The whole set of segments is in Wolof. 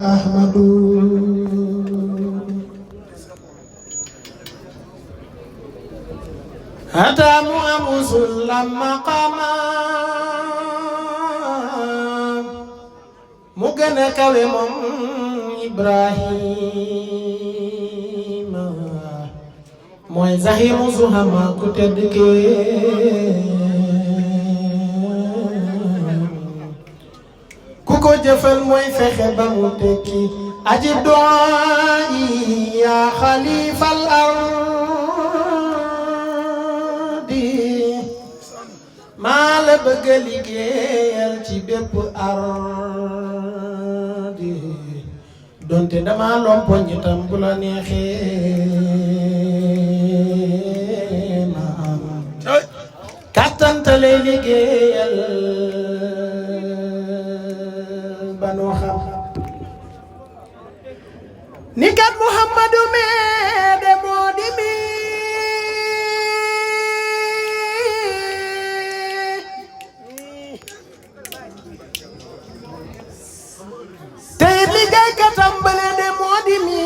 أحمد أتى مؤمس لما قام مغنى كلمم إبراهيم موي زهيم زهما كتدك كوكو جفل موي فخ بمتكي أجب دعائي يا خليفة الأرض maa la bëgg a liggéeyal ci bépp ardi donte dama lompoñ itam bu la neexee ma am kàttantale liggéeyal ba nu xam ni kat Muhammadu mee de moo di mi katambale de modi mi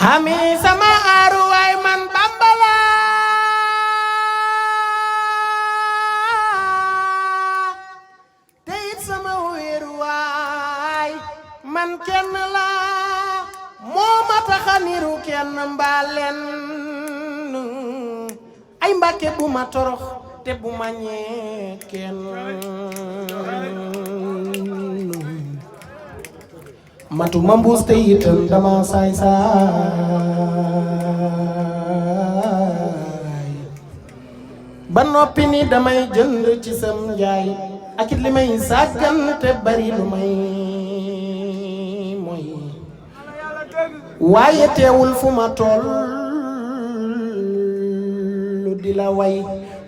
hami sama aru way man bambala teyit sama weru way man kenn la moma taxaniru kenn mbalen ay mbàkke bu ma torox te bu ma ñee kenn matuma mbuus te itam dama saay saay ba noppi ni damay jënd ci sam njaay ak it li may sàggan te bari lu may mooy waaye teewul fu ma toll di la way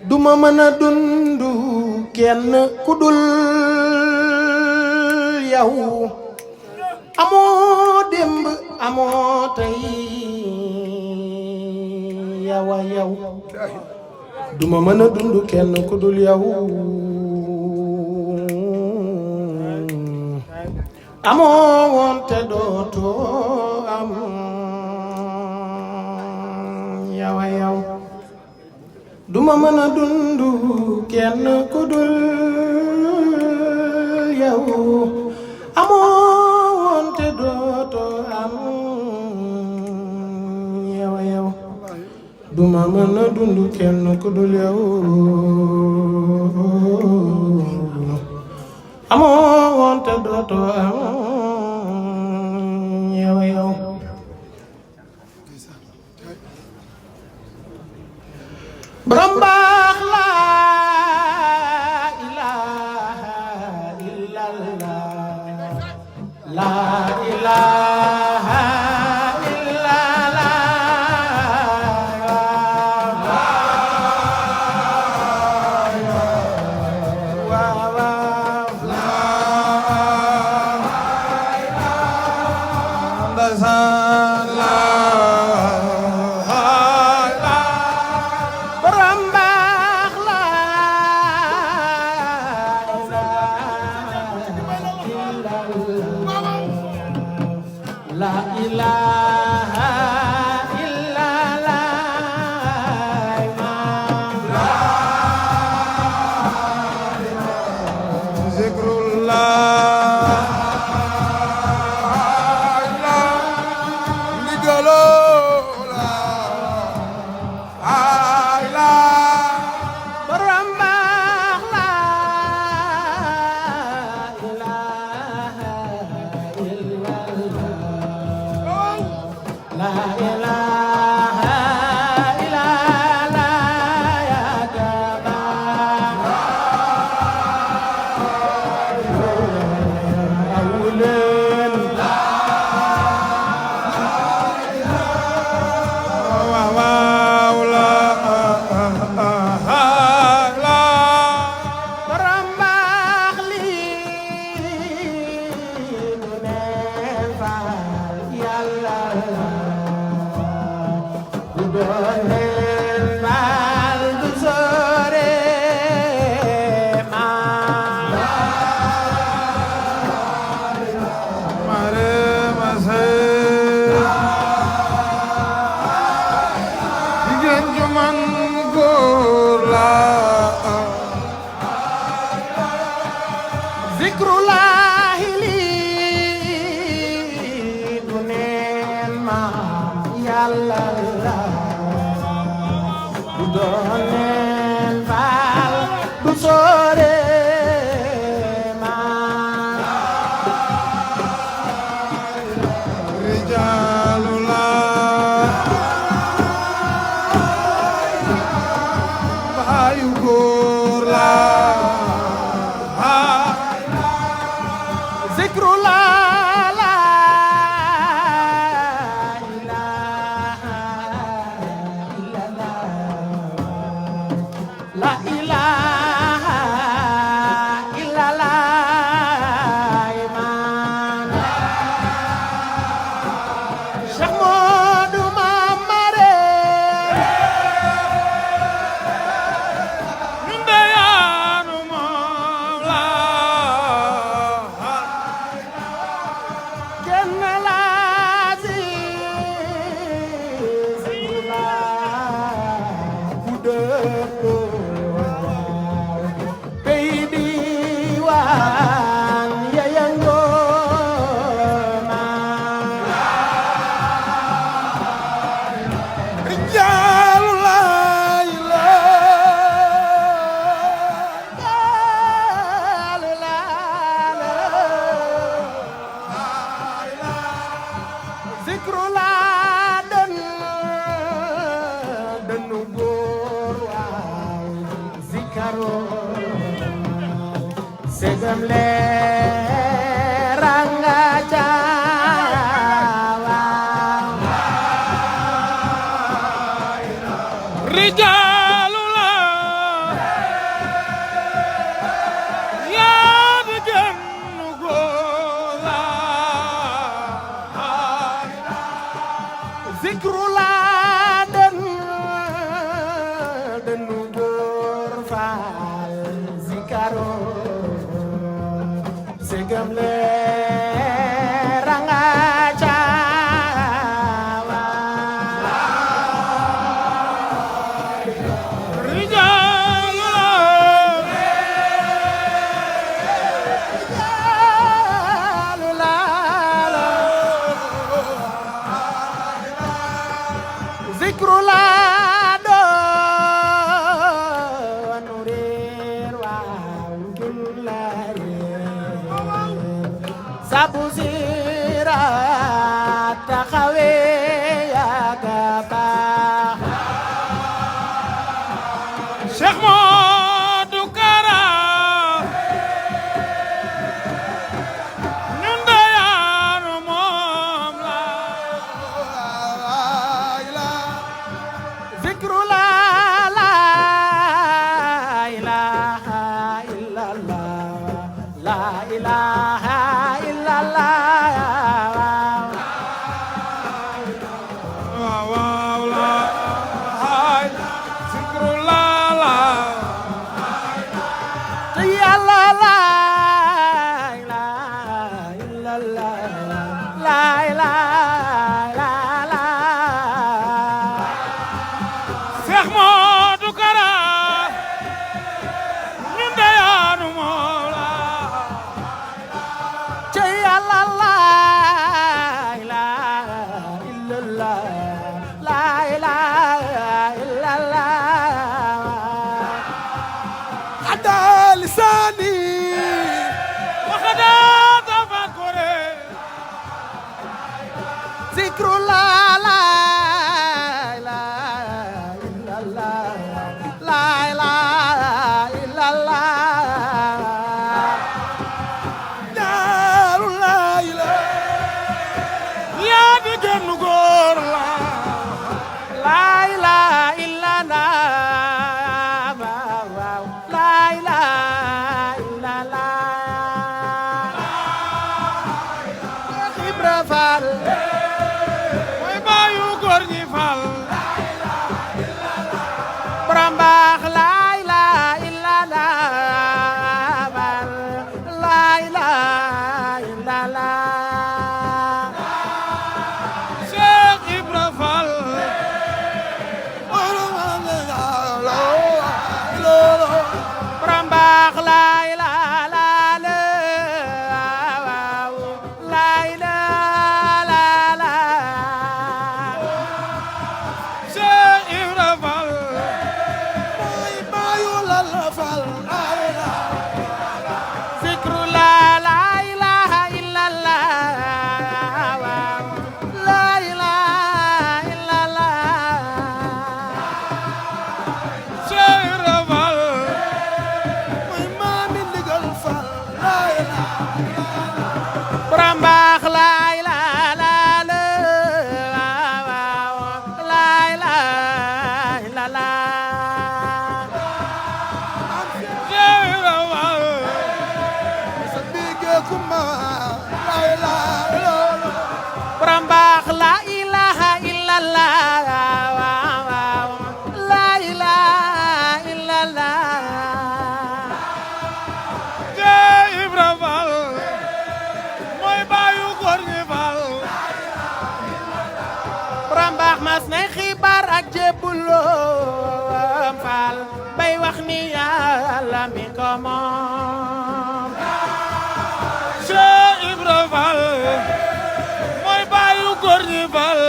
duma mën a dund kenn ku dul yow amoo démb amoo tey yawa yow duma mën a dund kenn ku dul yow amoo woon te dootoo am yawa yow duma mën a dund kenn ku dul yow amoo woon te dootoo am yow duma mën a dund kenn ku dul yow amoo woon te dootoo am yow borom baax laa ilaaha illallah laa ilaaha illallah waaw waaw laa góor la zikru la la ilaha illallah la ilaha illallah iman Cheikh Modou Mamare ndeyanu moom la kenn la si la bu dëkkoo pey diwaan ya yëngoo ma rijaalu laa zikru laa dënnu góor waaw zikaro segam leeranga caawa rijaalu la yaa di gennu góor la zikru la dënnu góor faal zikaro segam leeranga caawa rijaalu la zikru la doonu réer waaw dul la réer sabu siraat taxawe yaaga baax Cheikh Modou Kara ñun dayaanu moom la zikru la ilaha illallah la ilaha illallah waaw la zikru la te yàlla la ilaha illallah la ilaha Cheikh Modou Kara ñun dayaanu moom la te yàlla la ilaha illallah la ilaha illallah hada lisani wa hada tafakkure zikru la ilaha illallah la ilaha illallah daaru la ilaha yaa di gennu góor la ilaha illallah waaw la ilaha illallah Ibra Fall mooy baayu góor ñi Fall borom baax la ilaha illallah la ilaha illallah Cheikh Ibra Fall borom baax la ilaha la ilaha Cheikh Ibra Fall mooy baayu Lalla Fall zikru la ilaha illallah la ilaha illallah Cheikh Ibra Fall wax ni Yàlla mi ko moom Cheikh Ibra Fall mooy baayu góor ñi Fall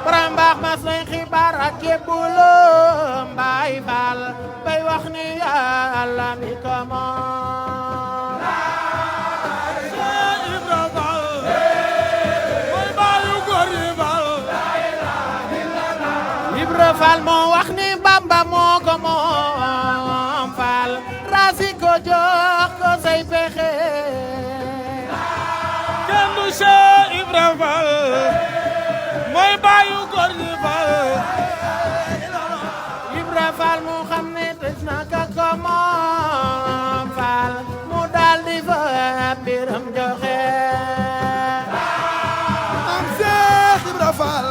borom baax mas nañ xibaar ak yebbuloom Baay Fall bay wax ni Yàlla mi ko moom Cheikh Ibra Fall mooy baayu góor ñi Fall Ibra Fall moo wax ni Bamba moo ko moom Fall raasi ko jox ko say pexe kenn du Cheikh Ibra Fall mooy baayu góor ñi Fall Ibra Fall mu xam ne tëj na ka ko moom Fall mu daal di fa mbiram joxe am Cheikh Ibra Fall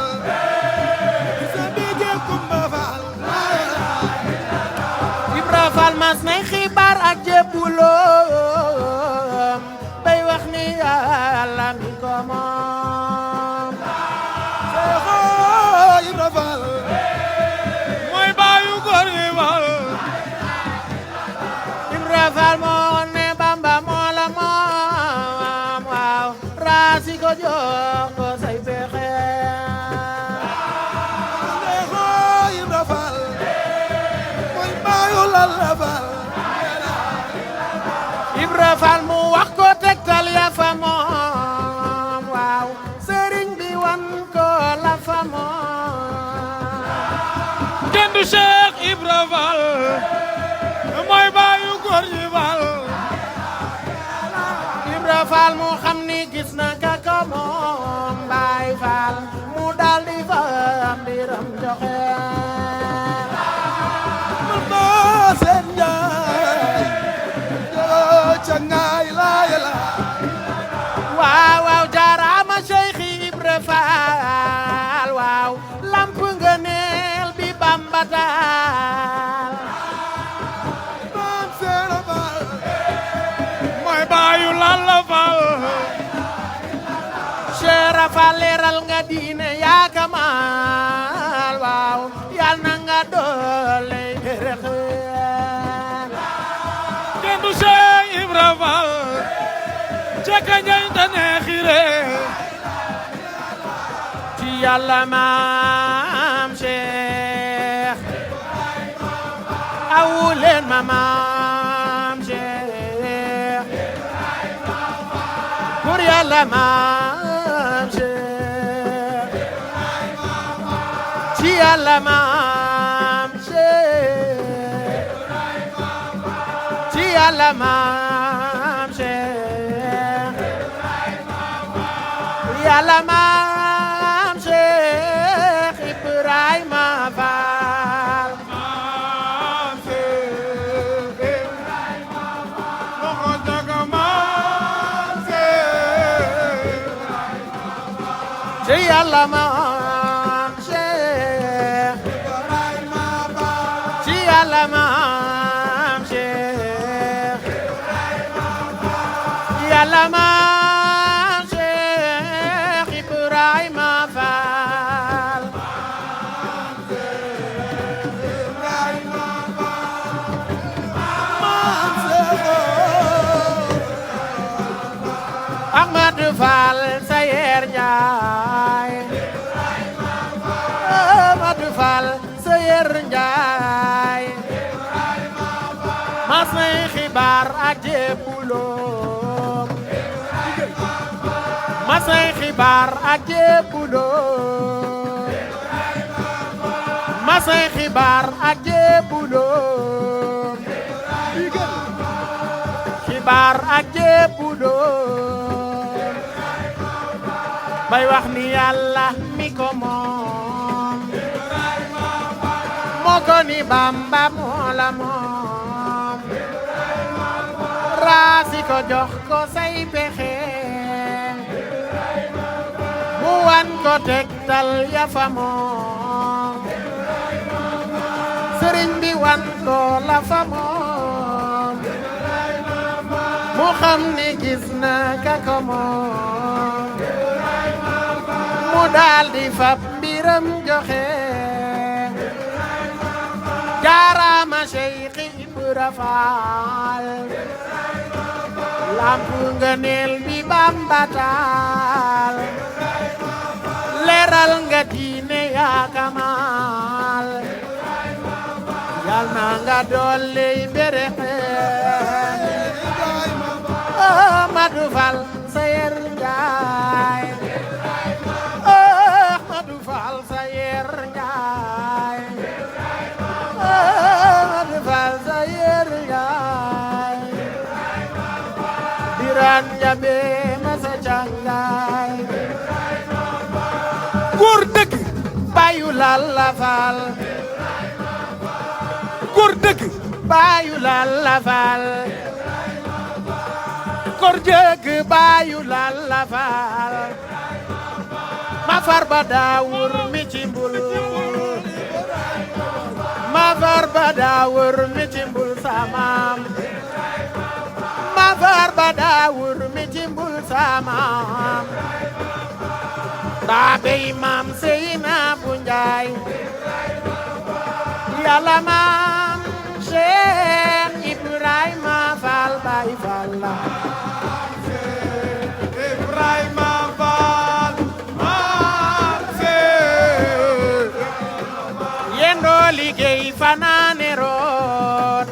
sa bige Kumba Fall Ibra Fall mas nay xibaar ak jébbuloom bay wax ni Yàlla mi ko moom Cheikh Ibra Fall mooy baayu góor ñi Fall Ibra Fall moo ne Bamba moo la moom waaw raasi ko jox ko say pexe Cheikh Ibra Fall mooy baayu Lalla Fall Ibra Fall mu wax ko tegtal ya fa moom waaw sëriñ bi wan ko la fa moom kenn du Cheikh Ibra Fall mooy baayu góor ñi Fall Ibra Fall mu xam ni gis na ka ko moom Baay Fall mu daal di fa mbiram joxe moo seen njaay joo ca ngaay laay la waaw waaw jaaraama Cheikh Ibra Fall waaw lamp nga neel bi Bamba taal moom seen Fall mooy baayu Lalla Fall Cheikh Fall leeral nga diine yaa kamal waaw yal na nga doole rex kenn du Cheikh Ibra Fall ceka njañ ta neexire ci Yàlla maam Cheikh awu leen ma maam Cheikh pour Yàlla maam Cheikh ci Yàlla maam Cheikh ci Yàlla maam Cheikh Yàlla maam Cheikh Ibrahima Fall maam Cheikh Ibrahima loxo jaga maam Cheikh ci Yàlla maam Cheikh Ibrahima Fall ci Yàlla maam Cheikh Yàlla maam Cheikh Ibrahima Fall maam Cheikh Ahmadou Fall Sayer Njaay Ahmadou Fall Sayer Njaay mas nay xibaar ak jébbuloom mas nay xibaar ak jébbuloom mas nay xibaar ak jébbuloom xibaar ak jébbuloom bay wax ni Yàlla mi ko moom moo ko ni Bamba moo la moom raasi ko jox ko say pexe mu wan ko tegtal ya fa moom sëriñ bi wan ko la fa moom mu xam ni gis na ka ko moom mu daal di fab mbiram joxe Ibra Faal lampu ngëneel bi Bamba taal leeral nga diine yaa kamal yal na nga dolli berexe Ahmadu Fall Sayer Njaay Ahmadu Fall Sayer Njaay Ahmadu Fall Sayer Njaay Biran Jabe Masa Cangaay góor dëgg bayu Lalla Fall góor dëgg bayu Lalla Fall góor dëgg bayu Lalla Fall ma farba daawur mi ci mbul ma farba daawur mi ci mbul samaam ma farba daawur mi ci mbul samaam daa bey maam Seyna bu Njaay Yàlla maam Cheikh Ibrahima Fall Baay Fall la Ibrahima Fall maam Cheikh yendoo liggéey fanaane root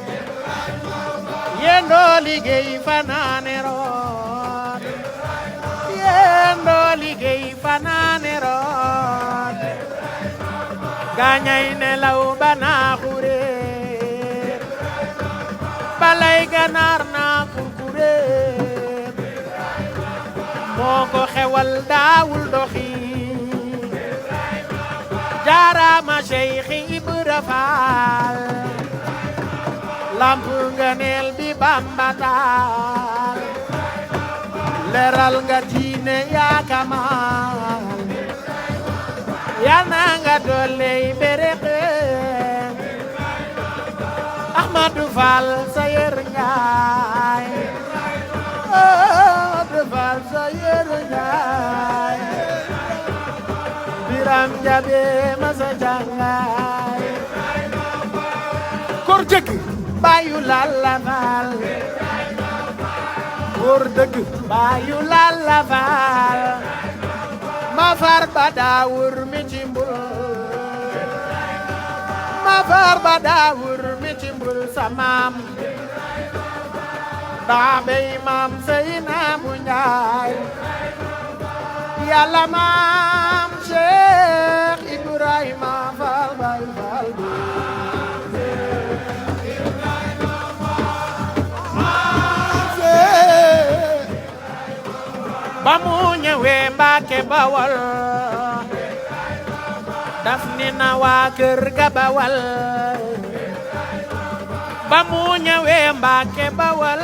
yendoo liggéey fanaane root yendoo liggéey fanaane root gaañay nelaw bana xureet balay ganaar naa kurkureet moo ko xewal daawul doxi jaaraama Cheikh Ibra Faal lampu ngëneel bi Bamba taal leeral nga diine yaa kamal yal na nga dolley berexe Ahmadu Fall Sayer Njaay Ahmadu Fall Sayer Njaay Biram Jabe Masa Cangaay góor dëgg bayu Lalla Fall góor dëgg bayu Lalla Fall ma farba daawur mi ci mbul ma farba daawur mi ci mbul samaam daa bey maam Seyna bu Njaay Yàlla maam Cheikh Ibrahima Fall Baay Fall ba mu ñëwee Mbàkke Bawal daf ni na waa kër ga Bawal ba mu ñëwee Mbàkke Bawal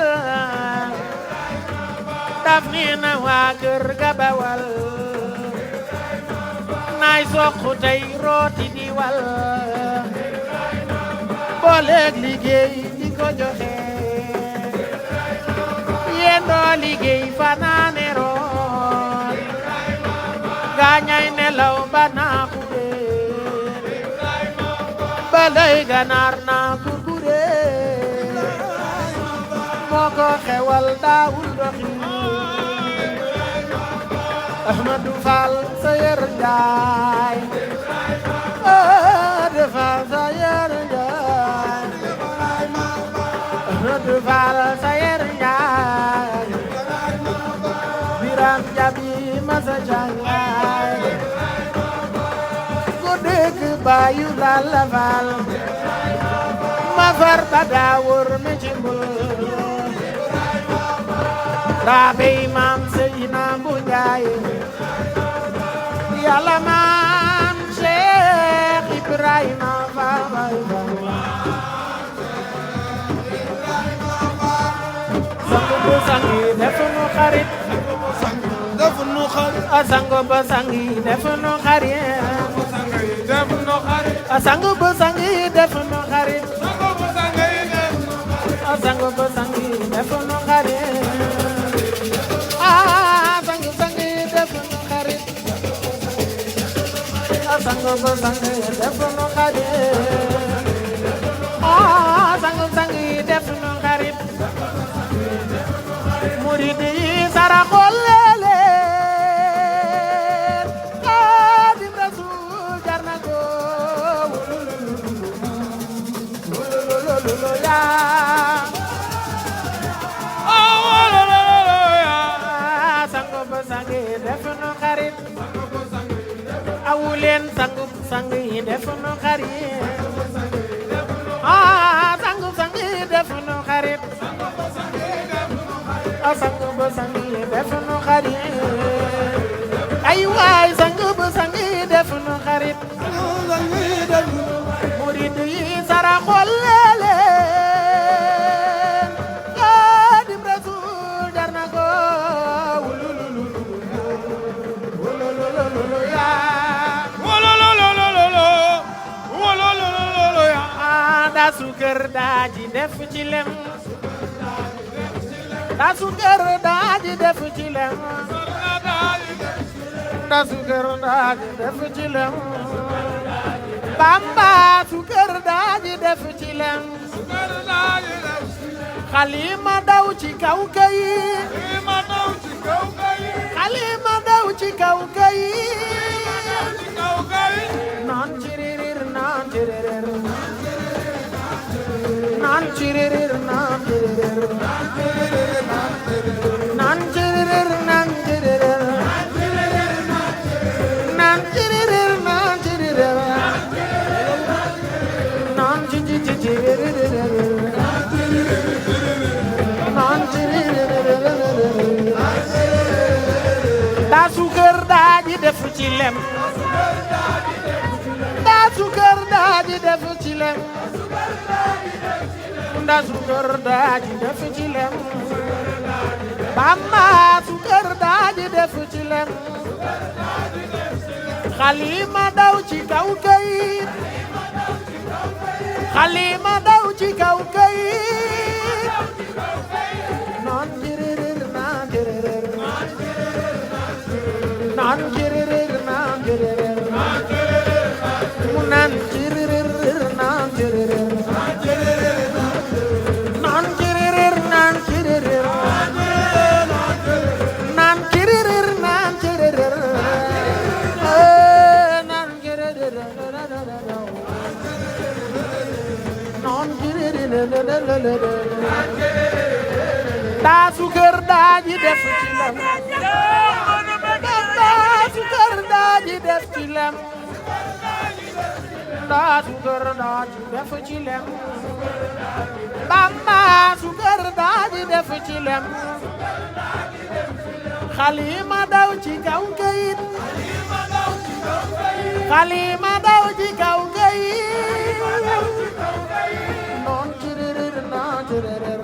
daf ni na waa kër ga Bawal naay soxu tey rooti di wal booleeg liggéey di ko joxe yendoo liggéey fanaane root gaañay nelaw bana xureet balay ganaar naa kurkureet moo ko xewal daawul doxi Ahmadu Fall Sayer Njaay Ahmadu Fall Sayer Njaay Ahmadu Fall Sayer Njaay Biram Jabi Masa Cangaay ku dëgg bayu Lalla Fall ma farba daawur mi ci mbul daa bey maam Seyna bu Njaay Yàlla maam Cheikh Ibrahima Fall Baay Fall sangu bu sangi defu nu xarit defu nu xarit sangu bu sangi defu nu xarit defu nu xarit sangu bu sangi defu nu xarit sangu bu sangi defu nu xarit sangu sangi defu nu xarit sangu bu sangi defu nu xarit sangu sangi ya sango ba sangi def nu xarit awuleen sangu sangi def nu xarit sangu sangi def nu xarit sangu ba sangi def nu xarit ay waay sangu ba sangi def nu xarit murid yi sara xol leen Xaadim Rasuul jar na ko daa sukar daa ji def ci lem daa sukar daa ji def ci lem daa sukar daa ji def ci lem Bamba sukar daa ji def ci lem Xalima daw ci kaw kayit Xalima daw ci kaw kayit naan ciririr naan ciririr naan ciririr naan ciririr naan ciririr naan ciririr naan ciririr naan ciririr naan ciririr naan ciririr daa sukar daa ji def ci lem daa sukar daa ji def ci lem daa sukar daa ji def ci lem Bamba sukar daa ji def ci lem Xalima daw ci kaw kayit Xalima daw ci kaw kayit naan ciririr naan ciririr naan ciririr naan ciririr mu naan ciririr naan ciririr naan ciririr naan ciririr naan ciririr naan ciririr naan ciririr naan ciririr daa sukar daa ji def ci lem daa sukar daa ji def ci lem daa sukar daa ji def ci lem Bamba sukar daa ji def ci lem Xalima daw ci kaw kayit Xalima daw ci kaw kayit non ciririr non ciririr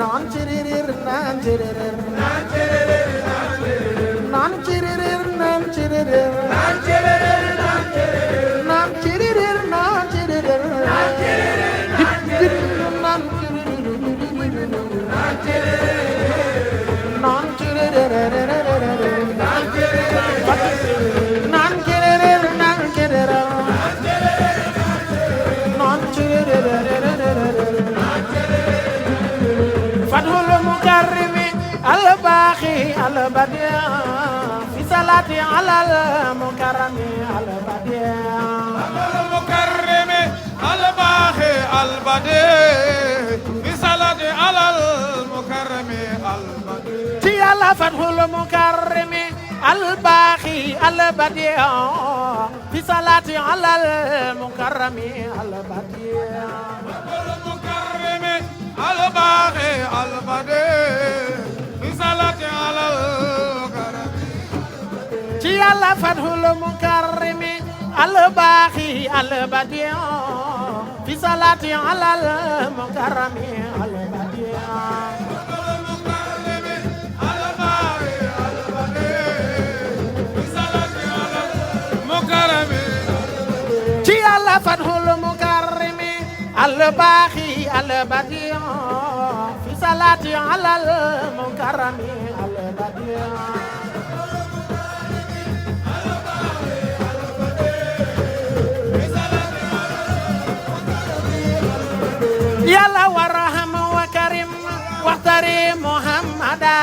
non ciririr non ciririr non ciririr non ciririr non ciririr non ciririr non Fathul Mukarrimi al-Baqi al-Badi' fi salati ala al-Mukarrami al-Badi' Fathul Mukarrimi al-Baqi al-Badi' fi salati ala al-Mukarrami al-Badi' ci Yàlla Fathul Mukarrimi al-Baqi al-Badi' fi salati ala al-Mukarrami al-Badi' al-Baqi al-Badi' fi salati ala al-Mukarrami ci Yàlla Fathul Mukarrimi al-Baqi al-Badi' fi salati ala al-Mukarrami al-Badi' ci Yàlla Fathul Mukarrimi al-Baqi al-Badi' fi salati ala al-Mukarrami al-Badi' Yàlla warham wa karim واختري محمدا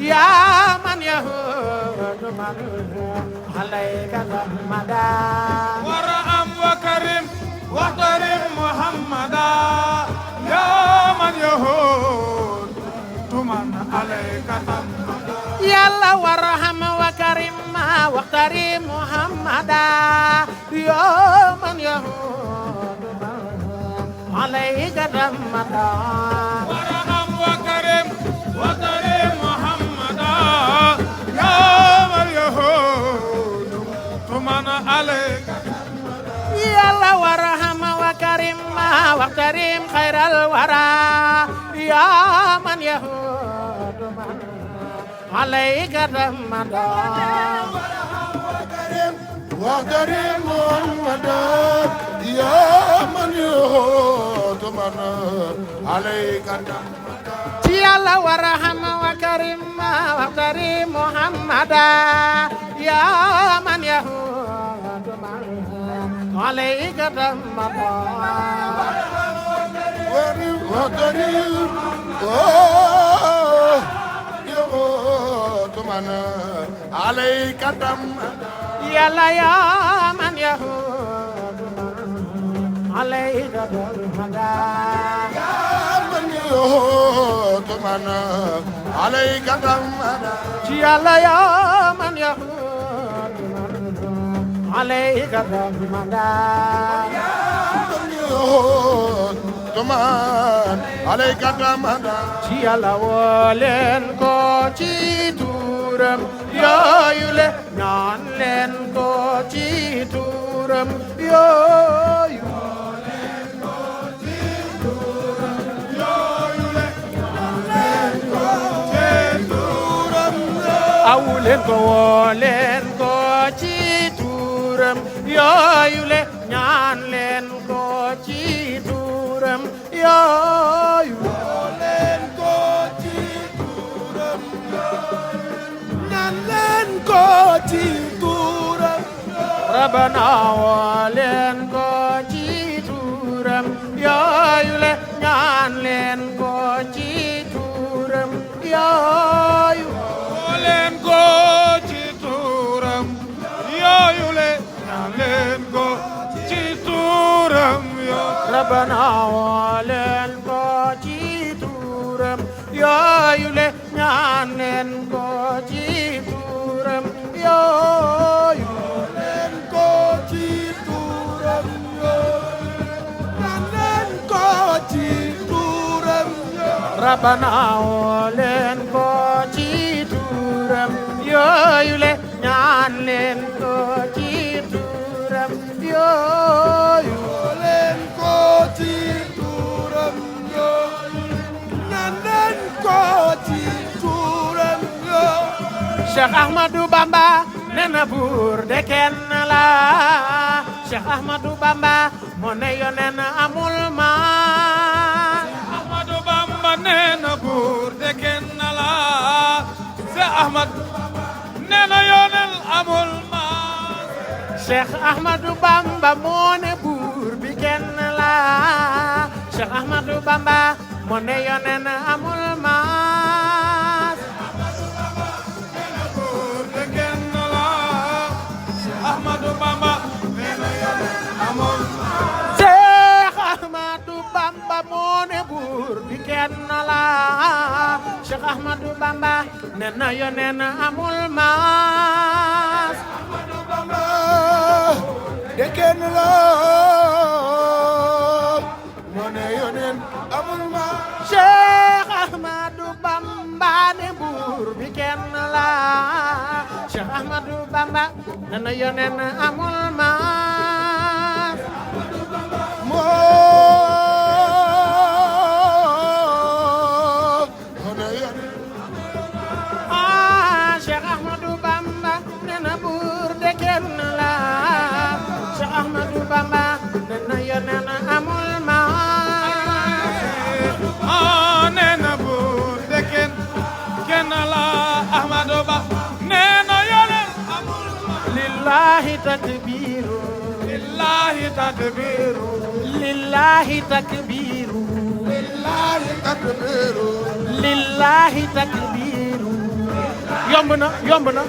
يا من يهود من عليك محمدا ورحم وكرم واختري عليك محمد يلا وارحم وكرم واختاري محمدا يا من يهود عليك محمدا وارحم وكرم محمدا يا من يهود من عليك يلا وارحم وكرم واختاري خير الورى يا من يهود عليك محمدا واحترم محمدا يا من يهود من عليك يلا وارحم وكرم واختاري محمدا يا من يهود عليك محمدا واحترم يهود من عليك يلا يا من يهود عليك محمدا من يهود من عليك يلا يا من يهود عليك محمدا يهود من عليك yàlla woo leen ko ci turam yooyu le ñaan leen ko ci turam yooyu aw leen ko woo leen ko ci turam yooyu le ñaan leen ko ci turam yooyu Rabbana woo leen ko ci turam yooyu le ñaan leen ko ci turam yooyu woo leen ko ci turam yooyu le ñaan leen ko ci turam yooyu Rabbana woo leen ko ci turam yooyu le ñaan leen ko ci turam yooyu Rabbana woo leen ko ci turam yooyu le ñaan leen ko ci turam yooyu leen ko ci turam yooyu ñaan leen ko ci turam yooyu Cheikh Ahmadou Bamba nee na buur de kenn la Cheikh Ahmadou Bamba moo ne yoneen amul ma Ahmadou Bamba nee na buur de kenn la Cheikh Ahmad nee na yoneen amul ma Cheikh Ahmadou Bamba moo ne buur bi kenn la Cheikh Ahmadou Bamba moo ne yoneen amul ma Ahmadou Bamba nee na yoneen amul Cheikh Ahmadou Bamba moo ne buur bi kenn la Cheikh Ahmadou Bamba nee na yoneen amul maas Ahmadou Bamba de kenn la moo ne yoneen amul ma Cheikh Ahmadou Bamba ne buur bi kenn la Cheikh Ahmadou Bamba nee na yoneen amul maas moo ne yoneen Cheikh Ahmadou Bamba nee na buur de kenn la Cheikh Ahmadou Bamba nee na yoneen amul maas nee na buur de kenn la Ahmadou Ba nee na yoneen amul ma lillahi takbiru lillahi takbiru lillahi takbiru lillahi takbiru lillahi takbiru yomb na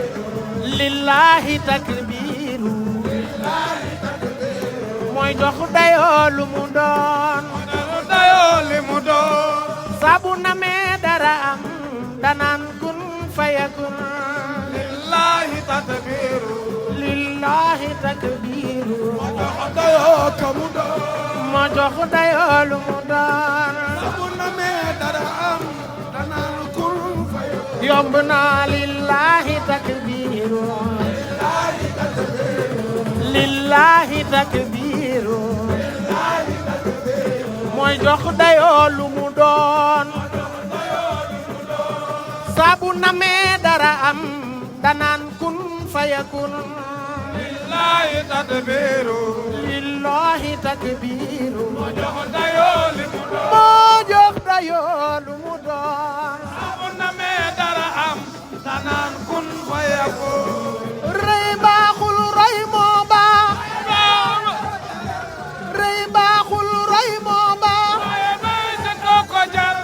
lillahi takbiru mooy jox dayoo lu mu doon dayoo li mu doon sabu na me dara am danaan takbiru dayoo kamu doon moo jox dayoo lu mu doon bu namee dara am danaan kun fay yomb na lillahi takbiru lillahi takbiru mooy jox dayoo lu mu doon saabu namee dara am danaan kun fayakun lillahi takbiru lillahi takbiru moo jox dayoo li mu doon moo jox dayoo lu mu doon bu namee dara am danaan kun fayakun rëy baaxul roy moo baax rëy baaxul roy moo baax waaye bay ca koko jar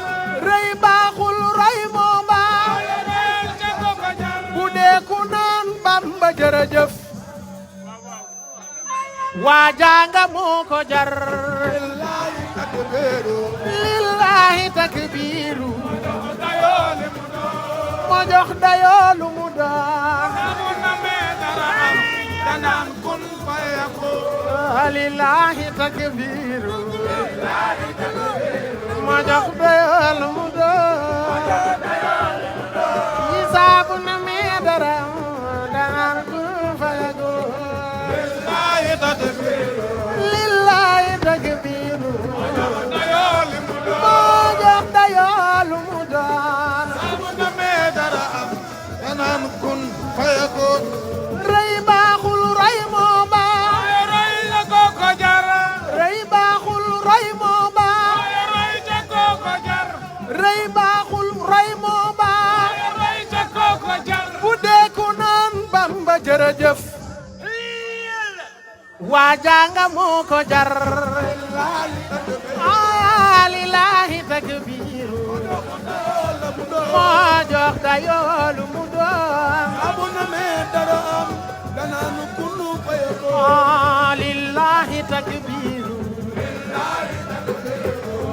rëy baaxul roy moo baax bay ca koko jar bu dee ku naan Bamba jërëjëf waa janga moo ko jar lillahi takbiru dayoo li mu doon moo jox dayoo lu mu doon bu namee dara am danaan kun fayakun lillahi takbiru moo jox dayoo lu mu doon yi saabu na mee dara danaan kun fayakun lillahi takbiru lillahi takbiru dayoo li mu doon moo jox dayoo lu mu doon bu namee dara am danaan kun fayakun rëy baaxul roy moo baax waaye roy ca koko jar rëy baaxul roy moo baax waaye roy ca koko jar rëy baaxul roy moo baax waaye roy ca koko jar bu dee ku naan Bamba jërëjëf waa janga moo ko jar lillahi takbiru moo jox dayoo lu mu doon bu namee dara am danaan kun fay lillahi takbiru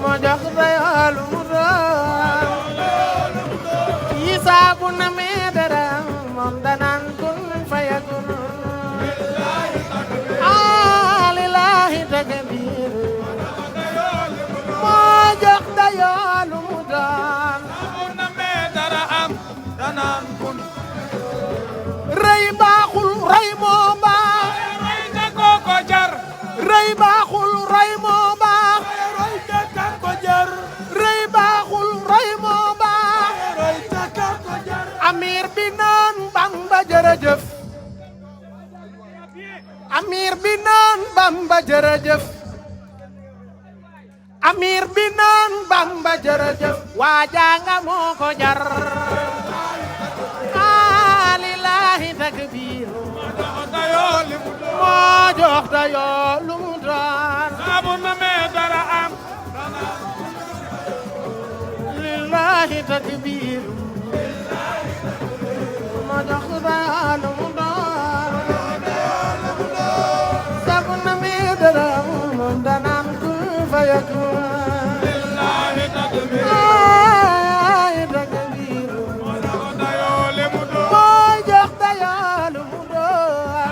moo jox dayoo lu mu doon yi saabu na mee dara moom danaan kun fayakun lillahi takbiru moo jox dayoo lu mu doon bu namee dara am danaan kun rëy baaxul roy moo baax roy ca koko jar rëy baaxul roy moo baax roy ca kan ko jar rëy baaxul roy moo baax roy ca kan ko jar amir bi naan Bamba jërëjëf amir bi naan Bamba jërëjëf amir bi naan Bamba jërëjëf waa janga moo ko jar lillahi takbiru dayoo li mu doon moo jox dayoo lu mu doon bu namee dara am lillahi takbiru moo jox dayoo lu mu doon sabu na mi dara moom danaan ku fayakun lillahi takbiru ay takbiru dayoo li mu doon moo jox dayoo lu mu doon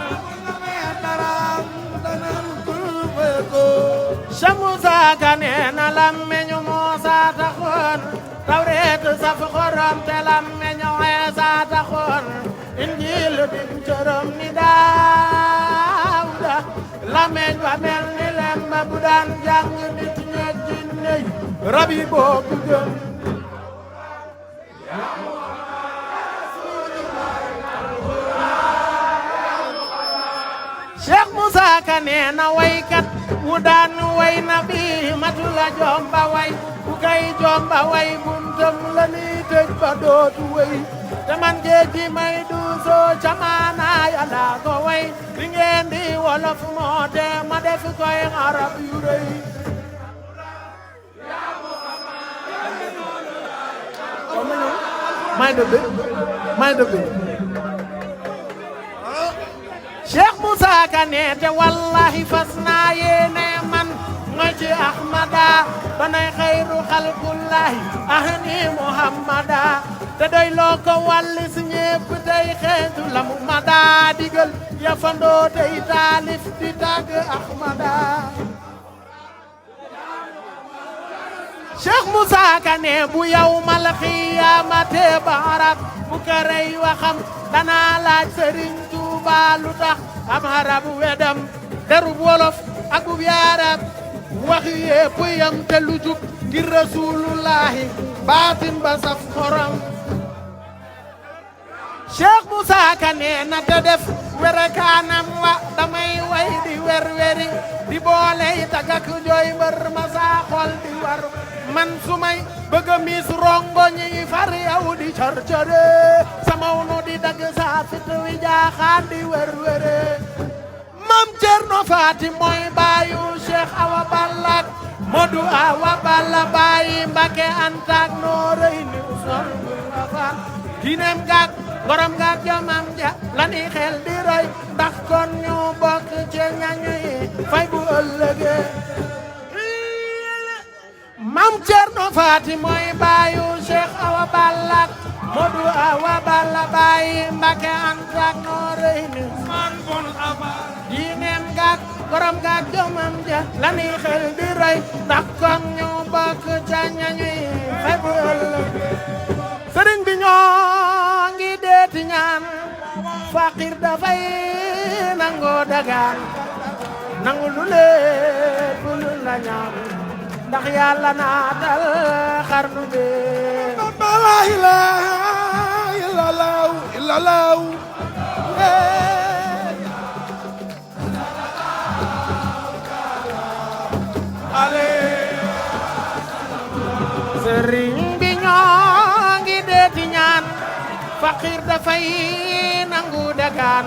Samusa Ka nee na lammeñu Muusa taxoon Tawreet saf xorom te lammeñu Iisa taxoon Injiil dim cëram ni Daawuda lammeñ wa mel ni lemba bu daan jàng nit ñeeg jinne yi rab yi boobu gëm Cheikh Moussa Ka nee na waykat wu daan way na bi matula jomba way ku kay jomba way buntam la ni tëj ba dootu way te man géej may du soo camaana yàlla ko way li ngeen di wolof moo te ma def koy arab yu rëy may dëbbe Cheikh Moussa Ka nee te wallahi fas naa yéene man ngoy ci Ahmada banay xayru xalqullahi ahni Muhammada te doy loo ko wàlli si ñépp tey xeetu la mu ma daa digal yafandoo tey taalif di tàgg Ahmada Cheikh Moussa Kane bu yawmal xiyaamate barak bu karey waxam danaa laaj Serigne Touba lu tax am harab wedam derub wolof ak bu yaarab wax yépp yam te lu jub ngir rasulullahi baatin ba saf xorom Cheikh Moussa Kane na te def were kaanam wa damay way di wer weri di booley tagak jooy mbër ma saa xol di war man sumay bëgg a miis rongo ñi far yow di cor core samaw nu di dagg saa fit wi jaaxaan di wer were Mam Cerno Faati mooy baayu Cheikh Awa Balla Modu Awa Balla baayi Mbàkke Antak Noreyni Usman Wafa dinem gaak gorom gaak jomam ja lani xel di roy ndax kon ñu bokk ci ñañu yi fay bu ëllëge Mam Cerno Faati mooy baayu Cheikh Awa Balla Modu Awa Balla baayi Mbàkke Antak Noreyni Usman Wafa dinem gaak gorom gaak jomam ja lani xel di roy ndax kon ñu bokk ca ñañu yi fay bu ëllëge sëriñ bi ñoo ngi deeti ñaan faqir dafay nangoo dagaan nangu lu lépp lu la ñaan ndax yàlla naatal xarnu bi la ilaha illallah illallah ale sëriñ bi ñoo ngi deeti ñaan faqir dafay nangu dagaan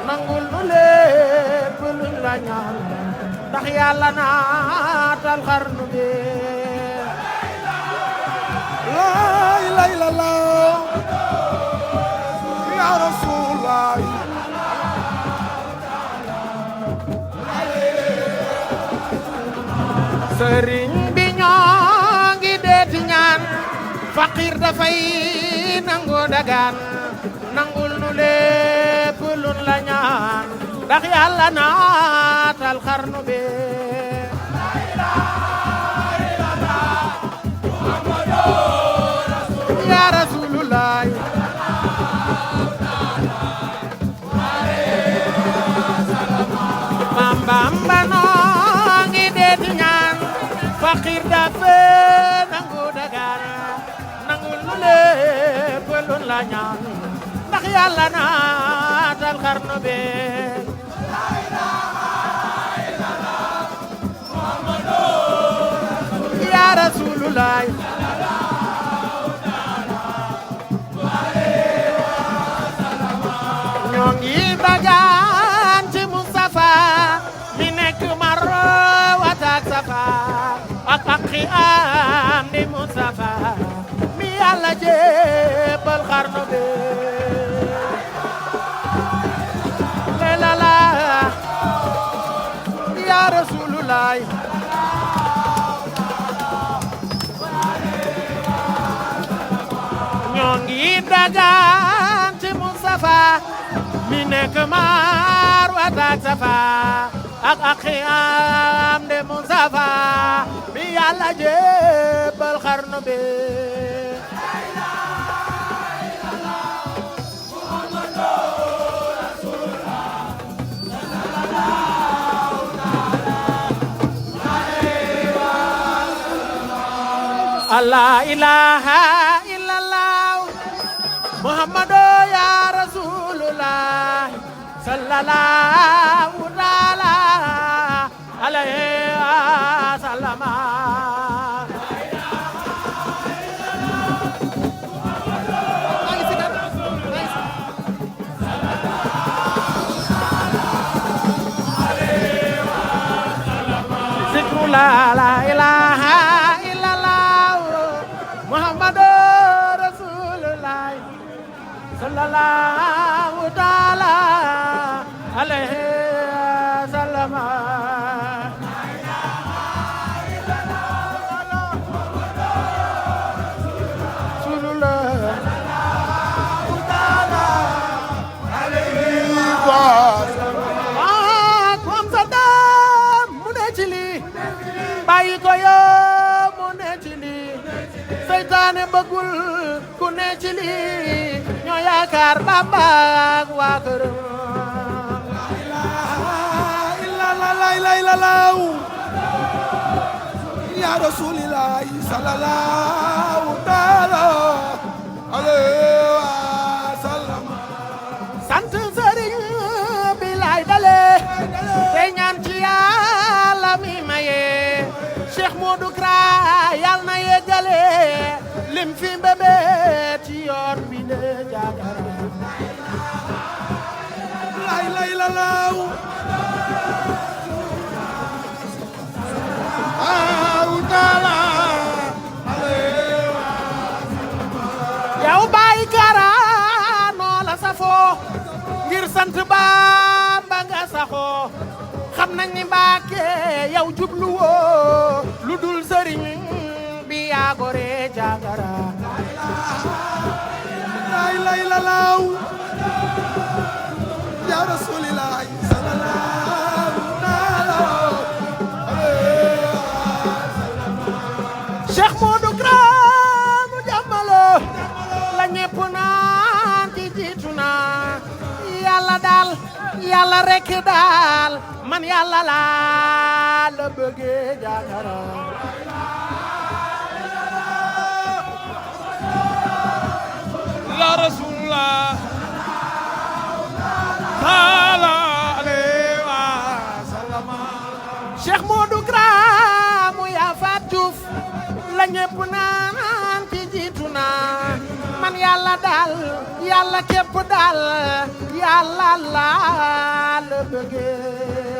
nangul lu lépp luñ la ñaan ndax yàlla naatal xarnu bi la ilaha illallah ya rasulullah sëriñ bi ñoo ngi deeti ñaan faqir dafay nangu dagaan nangul nu lépp luñ la ñaan ndax yàlla naatal xarnu bi ya rasulullah Mam Bamba noo ngi deeti ñaan faqir dafay nangu dagaan nangul nu lépp luñ la ñaan ndax yàlla naatal xarnu bi ya rasulullah ñoo ngi dagaan ci Mustafa mi nekk Marwa ak Safa ak aqi am di Mustafa mi yàlla jébbal xarnu bi la la ya rasulullah ñoo ngi dagaan ci Mustafa mi nekk Marwa ak Safa ak aqiyam de Mustafa mi yàlla jébbal xarnu bi la ilaha illallah Muhammadu ya Rasulullah sallallahu ta'ala alayhi wa sallama zikru la ilaha Muhammadu Rasulullah sallallahu ta'ala alayhi wa sallam Rasulullah bàyyi ko yow mu ne ci lii seytaane bëggul ku ne ci lii ñoo yaakaar Bamba ak waa këram ya Rasulillah sallallahu taala alayhi wa sallam sant sëriñ bi lay dale te ñaan ci Yàlla mi maye Cheikh Modou Kara yal na yeggale lim fi mbébé ci yoon bi le Jaagara lay la law yow Baay Kara noo la safoo ngir sant Bamba nga saxoo xam nañ ni Mbàkke yow jubluwoo lu dul sëriñ bi yaa gore Jaagara lay la law ya Rasulillah sallallahu taala alayhi wa sallam Cheikh Modou Kara mu jàmmalo la ñépp naan ci jiitu na Yàlla daal Yàlla rekk daal man Yàlla laa la bëggee Jaagara ya Rasulullah taala alayhi wa sallam Cheikh Modou Kara mu yaa faat Juuf la ñépp naan ci jiitu na man Yàlla daal Yàlla képp daal Yàlla laa la bëggee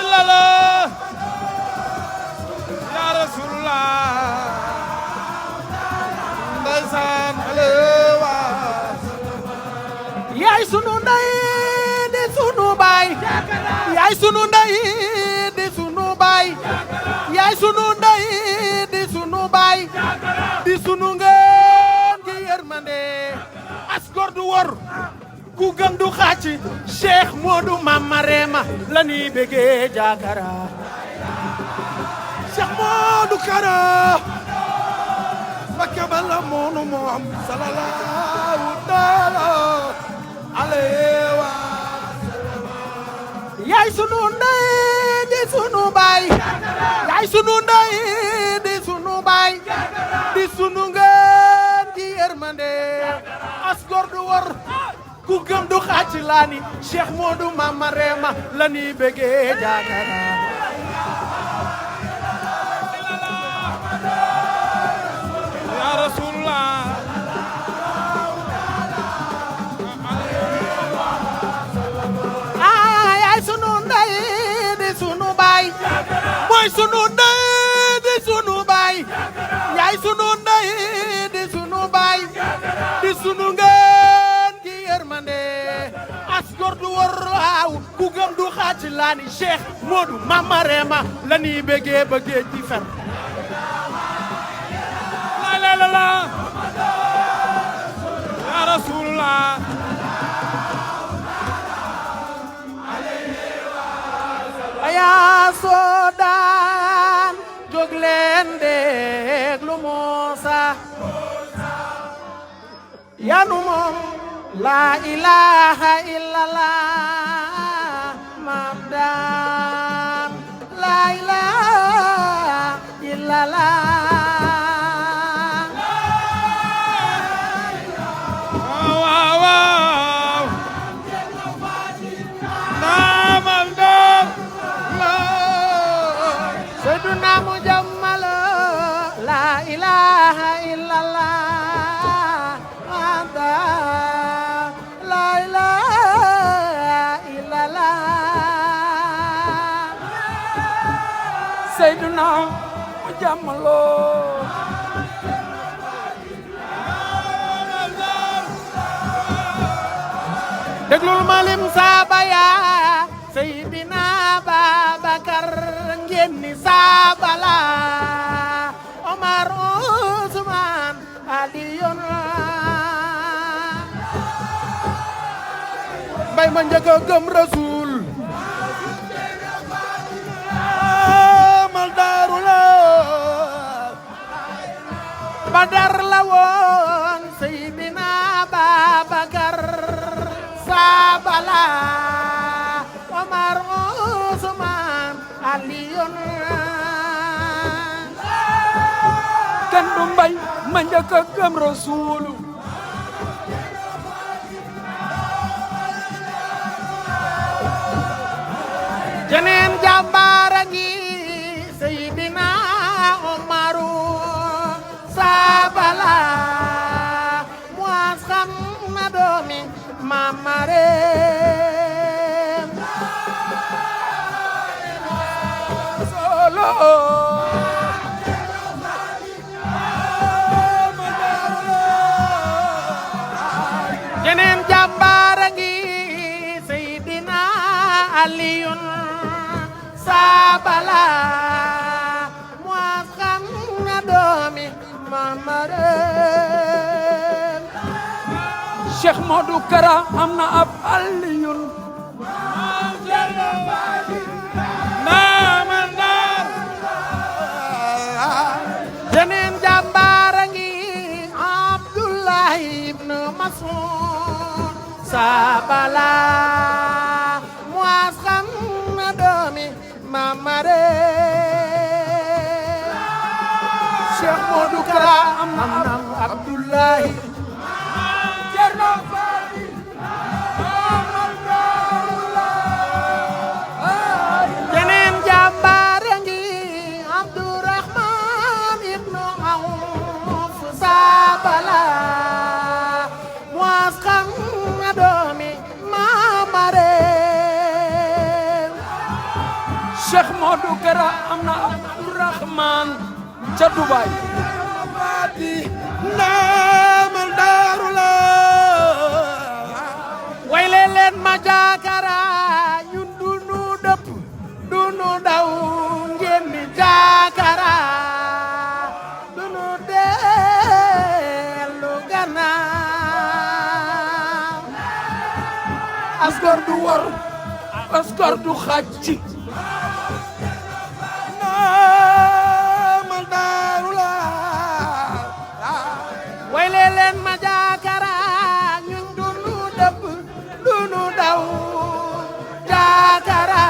illallah ya Rasulullah ndeysaan alayhi wa yaay sunu ndey di sunu baay yaay sunu ndey di sunu baay yaay sunu ndey di sunu baay di sunu ngeen gi yërmande as góor du wor ku gëm du xàcc Cheikh Modou Mama Rema la ñuy bëggee Jaagara Cheikh Modou Kara Mbakke bala moonu moom sallallahu taala alayhi wa yaay sunu ndey di sunu baay yaay sunu ndey di sunu baay di sunu ngeen gi yërmande as góor du wor ku gëm du xàcc laa ni Cheikh Modou Mama Rema la ñuy bëggee Jaagara ya Rasulullah yaay sunu ndey di sunu baay mooy sunu ndey di sunu baay yaay sunu ndey di sunu baay di sunu ngeen gi yërmande as góor du wor waaw ku gëm du xàcc laa ni Cheikh Modou Mama Rema la ñuy bëggee bëggee ci fer la ya Rasulullah ayaa soodaan jóg leen déglu Muusa yanu moom laa ilaaha illallah mabdaan laa ilaaha illallah Seydina mu jàmmal laa ilaaha illallah anta laa ilaaha illallah Seydina mu jàmmal déglul malim saaba yaa Seydina Babakar ngeen ni saaba la Omar Usman Aliyun mbay ma njëkk a gëm Rasul Badar la woon Seydina Babakar Sabala Omar Usman Aliyun kenn du mbay ma njëkk a gëm Rasuulu jeneen jàmbaar a ngi Seydina Omaru Sabala muas xam na doomi Mamare solo jeneen jàmbaar a ngi Seydina Aliyun Sabala muas xam na doomi Mamare Cheikh Modou Kara am na ab Aliyun jeneen jàmbaar a ngi Abdullahi ibn Mas'ud Sabala muas xam na doomi Mamare Cheikh Modou Kara am na Abdullahi Cerno jeneen jàmbaar a ngi Abdurrahman ibn Awf Sabala muas xam na doomi Mamare Cheikh Modou Kara am na Abdourahman ca Dubaay ndamal daaru la wayle leen ma jaakara ñun dunu dëpp dunu daw ngeen ni jaakara dunu dellu gannaaw asgor du wor asgor du xàcc ndamal daaru la wayle leen ma jaakara ñun dunu dëpp dunu daw jaakara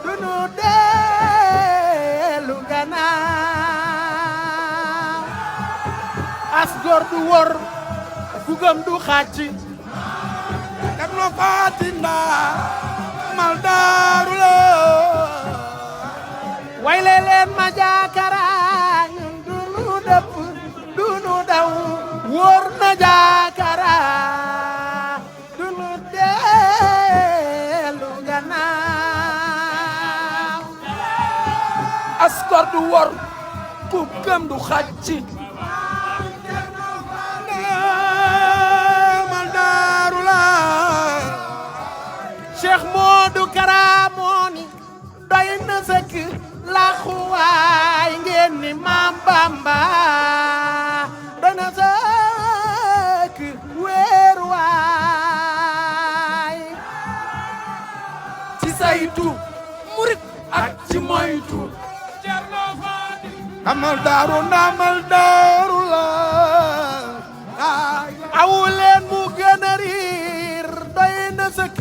dunu dellu gannaaw as góor du wor ku gëm du xàcc dem no faati ndamal daaru la wayle leen ma jaakara ñun dunu dëpp dunu daw wóor na jaakara dunu dellu gannaaw asgor du wor ku gëm du xàcc ndamal daaru la Cheikh Modou Kara moo ni doy na sëkk laxuwaay ngeen ni Maam Bamba doy na sëkk weeruwaay ci saytu murit ak ci moytu ndamal daaru la aw leen mu gën a riir doy na sëkk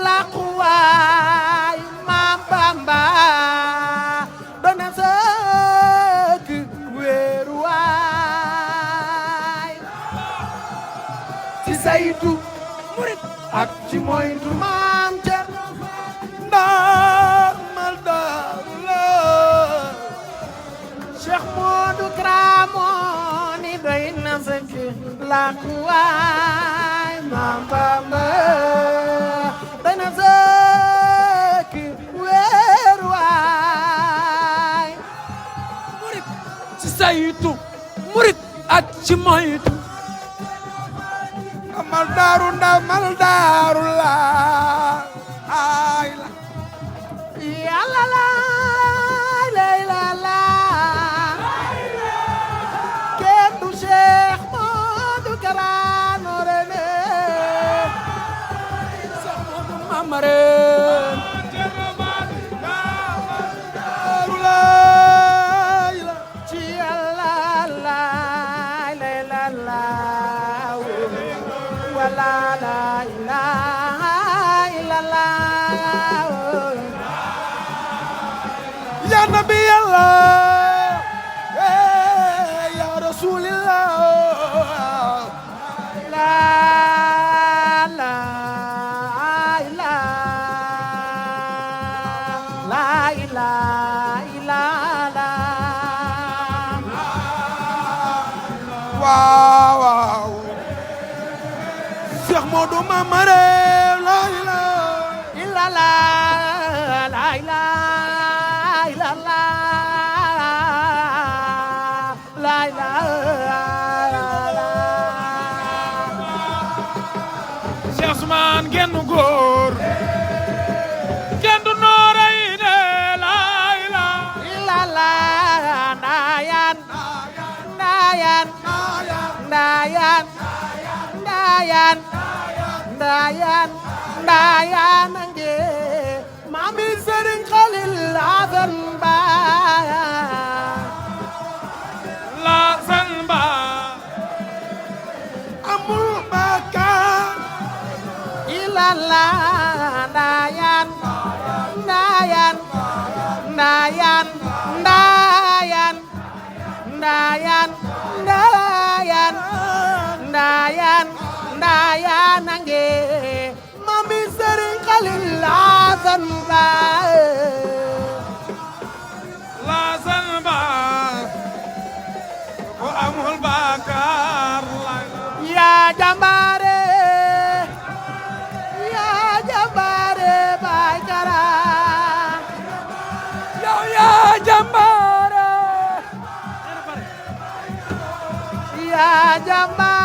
laxuwaay Maam Bamba doy na sëkk weeruwaay ci saytu murit ak ci moytu maam Cerno ndamal daaru la Cheikh Modou Kara moo ni doy na sëkk laxuwaay Maam Bamba doy na sëkk weeruwaay murit ci saytu murit ak ci moytu ndamal daaru la ay la yàlla lay la kenn du Cheikh Modou Kara Noreyni Mamare daaru la ci yàlla ya nabi Allah ya rasulillah la la la la la la waaw waaw Cheikh Modou Mamare la ilaha la la la la la la la Cheikh Ousmane genn góor kenn du nooray ne la la la ndayan ndayan ndayan ndayan ndayan ndayan nge mami Serigne Khalil Asan Ba la san ba amul bakkaar ila la ndayan ndayan ndayan ndayan ndayan ndayan ndayan ndayan nge mami Serigne Khalil Asan Ba la san ba ko amul bakkaar la ya jambare Baay Kara yow yaa jàmbaare ya jambare